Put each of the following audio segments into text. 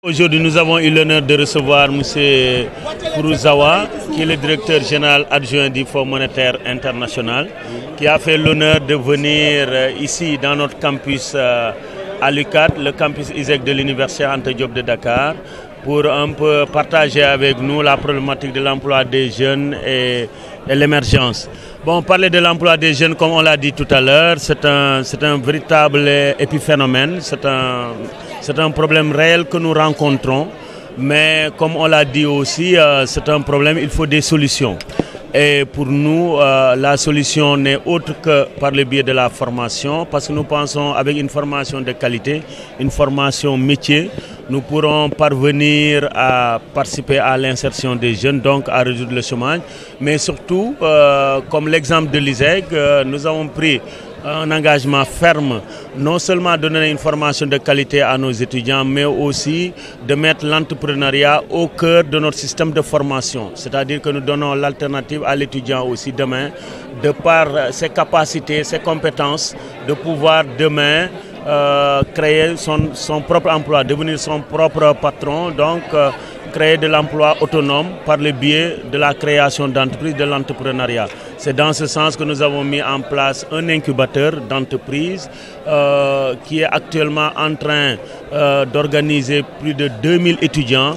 Aujourd'hui, nous avons eu l'honneur de recevoir M. Kuruzawa, qui est le directeur général adjoint du Fonds monétaire international, qui a fait l'honneur de venir ici dans notre campus à l'UCAD, le campus ISEC de l'Université Anta Diop de Dakar, pour un peu partager avec nous la problématique de l'emploi des jeunes et l'émergence. Bon, parler de l'emploi des jeunes, comme on l'a dit tout à l'heure, c'est un véritable épiphénomène, c'est un problème réel que nous rencontrons, mais comme on l'a dit aussi, c'est un problème, il faut des solutions. Et pour nous, la solution n'est autre que par le biais de la formation, parce que nous pensons avec une formation de qualité, une formation métier, nous pourrons parvenir à participer à l'insertion des jeunes, donc à résoudre le chômage. Mais surtout, comme l'exemple de l'ISEC, nous avons pris un engagement ferme, non seulement de donner une formation de qualité à nos étudiants, mais aussi de mettre l'entrepreneuriat au cœur de notre système de formation. C'est-à-dire que nous donnons l'alternative à l'étudiant aussi demain, de par ses capacités, ses compétences, de pouvoir demain créer son propre emploi, devenir son propre patron, donc créer de l'emploi autonome par le biais de la création d'entreprises, de l'entrepreneuriat. C'est dans ce sens que nous avons mis en place un incubateur d'entreprises qui est actuellement en train d'organiser plus de 2000 étudiants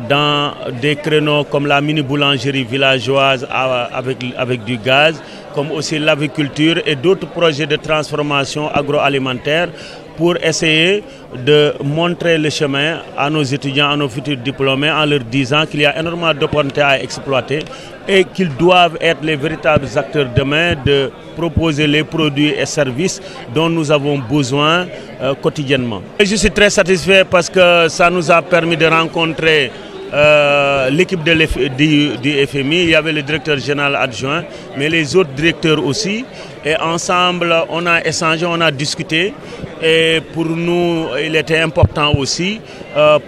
dans des créneaux comme la mini-boulangerie villageoise avec du gaz, comme aussi l'aviculture et d'autres projets de transformation agroalimentaire pour essayer de montrer le chemin à nos étudiants, à nos futurs diplômés, en leur disant qu'il y a énormément d'opportunités à exploiter et qu'ils doivent être les véritables acteurs demain de proposer les produits et services dont nous avons besoin quotidiennement. Et je suis très satisfait parce que ça nous a permis de rencontrer l'équipe du FMI. Il y avait le directeur général adjoint, mais les autres directeurs aussi. Et ensemble, on a échangé, on a discuté. Et pour nous, il était important aussi,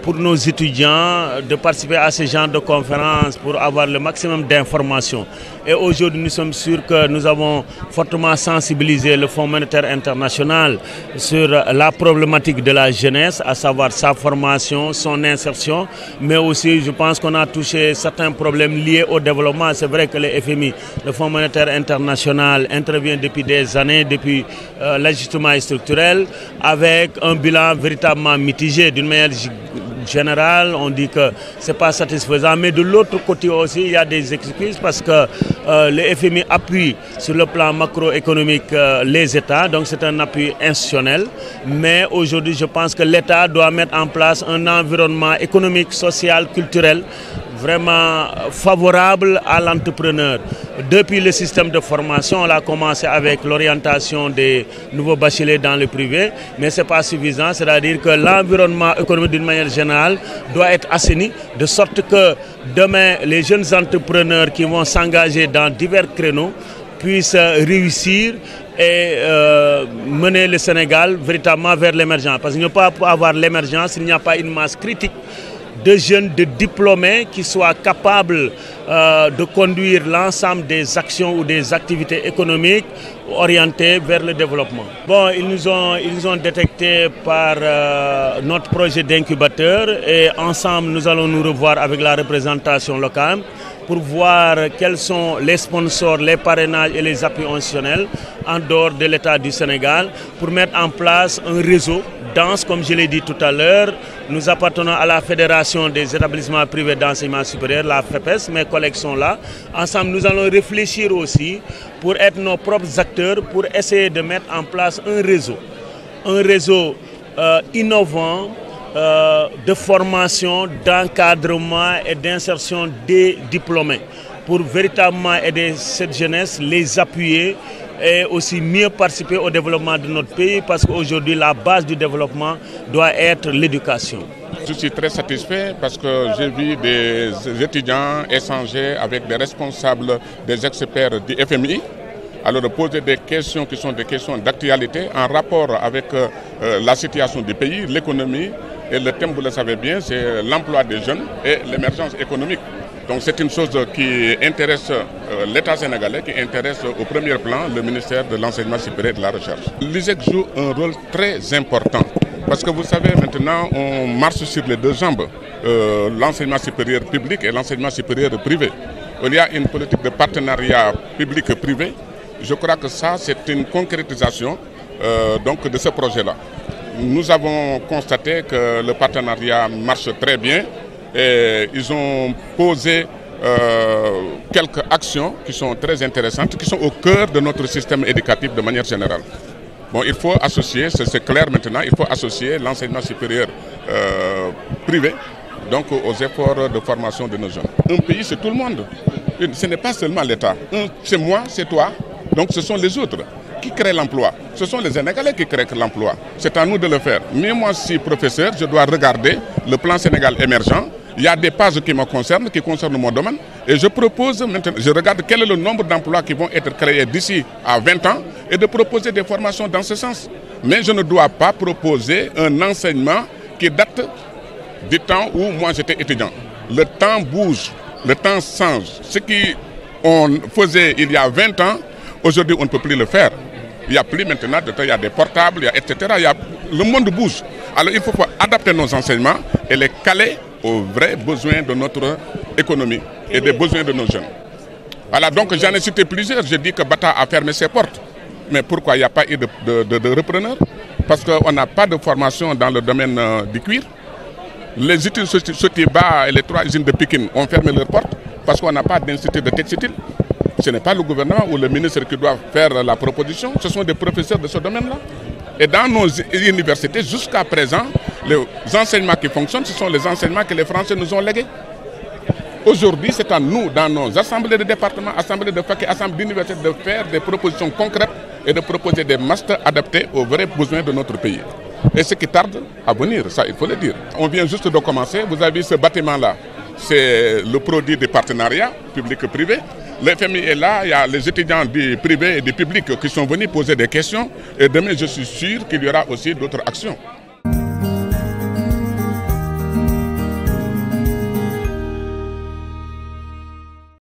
pour nos étudiants, de participer à ce genre de conférences pour avoir le maximum d'informations. Et aujourd'hui, nous sommes sûrs que nous avons fortement sensibilisé le Fonds monétaire international sur la problématique de la jeunesse, à savoir sa formation, son insertion, mais aussi, je pense qu'on a touché certains problèmes liés au développement. C'est vrai que le FMI, le Fonds monétaire international, intervient depuis des années, depuis l'ajustement structurel, avec un bilan véritablement mitigé. D'une manière générale, on dit que ce n'est pas satisfaisant, mais de l'autre côté aussi, il y a des excuses parce que le FMI appuie sur le plan macroéconomique les États, donc c'est un appui institutionnel, mais aujourd'hui je pense que l'État doit mettre en place un environnement économique, social, culturel vraiment favorable à l'entrepreneur. Depuis le système de formation, on a commencé avec l'orientation des nouveaux bacheliers dans le privé, mais ce n'est pas suffisant, c'est-à-dire que l'environnement économique d'une manière générale doit être assaini, de sorte que demain, les jeunes entrepreneurs qui vont s'engager dans divers créneaux puissent réussir et mener le Sénégal véritablement vers l'émergence. Parce qu'il ne peut pas avoir l'émergence s'il n'y a pas une masse critique de jeunes, de diplômés qui soient capables de conduire l'ensemble des actions ou des activités économiques orientées vers le développement. Bon, ils nous ont détectés par notre projet d'incubateur et ensemble nous allons nous revoir avec la représentation locale pour voir quels sont les sponsors, les parrainages et les appuis institutionnels en dehors de l'État du Sénégal pour mettre en place un réseau dense, comme je l'ai dit tout à l'heure. Nous appartenons à la Fédération des établissements privés d'enseignement supérieur, la FEPES, mes collègues sont là. Ensemble, nous allons réfléchir aussi pour être nos propres acteurs, pour essayer de mettre en place un réseau innovant, de formation, d'encadrement et d'insertion des diplômés pour véritablement aider cette jeunesse, les appuyer et aussi mieux participer au développement de notre pays parce qu'aujourd'hui la base du développement doit être l'éducation. Je suis très satisfait parce que j'ai vu des étudiants échanger avec des responsables, des experts du FMI. Alors de poser des questions qui sont des questions d'actualité en rapport avec la situation du pays, l'économie. Et le thème, vous le savez bien, c'est l'emploi des jeunes et l'émergence économique. Donc c'est une chose qui intéresse l'État sénégalais, qui intéresse au premier plan le ministère de l'Enseignement supérieur et de la Recherche. L'ISEC joue un rôle très important Parce que vous savez, maintenant, on marche sur les deux jambes, l'enseignement supérieur public et l'enseignement supérieur privé. Il y a une politique de partenariat public-privé. Je crois que ça, c'est une concrétisation donc de ce projet-là. Nous avons constaté que le partenariat marche très bien et ils ont posé quelques actions qui sont très intéressantes, qui sont au cœur de notre système éducatif de manière générale. Bon, il faut associer, c'est clair maintenant, il faut associer l'enseignement supérieur privé donc aux efforts de formation de nos jeunes. Un pays, c'est tout le monde. Ce n'est pas seulement l'État. C'est moi, c'est toi, donc ce sont les autres qui créent l'emploi. Ce sont les Sénégalais qui créent l'emploi. C'est à nous de le faire. Mais moi, si professeur, je dois regarder le plan Sénégal émergent. Il y a des pages qui me concernent, qui concernent mon domaine. Et je propose maintenant, je regarde quel est le nombre d'emplois qui vont être créés d'ici à 20 ans et de proposer des formations dans ce sens. Mais je ne dois pas proposer un enseignement qui date du temps où moi j'étais étudiant. Le temps bouge, le temps change. Ce qu'on faisait il y a 20 ans, aujourd'hui on ne peut plus le faire. Il n'y a plus maintenant de temps, il y a des portables, etc. Le monde bouge. Alors il faut adapter nos enseignements et les caler aux vrais besoins de notre économie et des besoins de nos jeunes. Voilà, donc j'en ai cité plusieurs. J'ai dit que Bata a fermé ses portes. Mais pourquoi il n'y a pas eu de repreneurs? Parce qu'on n'a pas de formation dans le domaine du cuir. Les usines Sotiba et les 3 usines de Pékin ont fermé leurs portes parce qu'on n'a pas d'institut de textile. Ce n'est pas le gouvernement ou le ministre qui doit faire la proposition, ce sont des professeurs de ce domaine-là. Et dans nos universités, jusqu'à présent, les enseignements qui fonctionnent, ce sont les enseignements que les Français nous ont légués. Aujourd'hui, c'est à nous, dans nos assemblées de départements, assemblées de facultés, assemblées d'universités, de faire des propositions concrètes et de proposer des masters adaptés aux vrais besoins de notre pays. Et ce qui tarde à venir, ça il faut le dire. On vient juste de commencer, vous avez vu ce bâtiment-là, c'est le produit des partenariats public-privé. Le FMI est là, il y a les étudiants du privé et du public qui sont venus poser des questions et demain je suis sûr qu'il y aura aussi d'autres actions.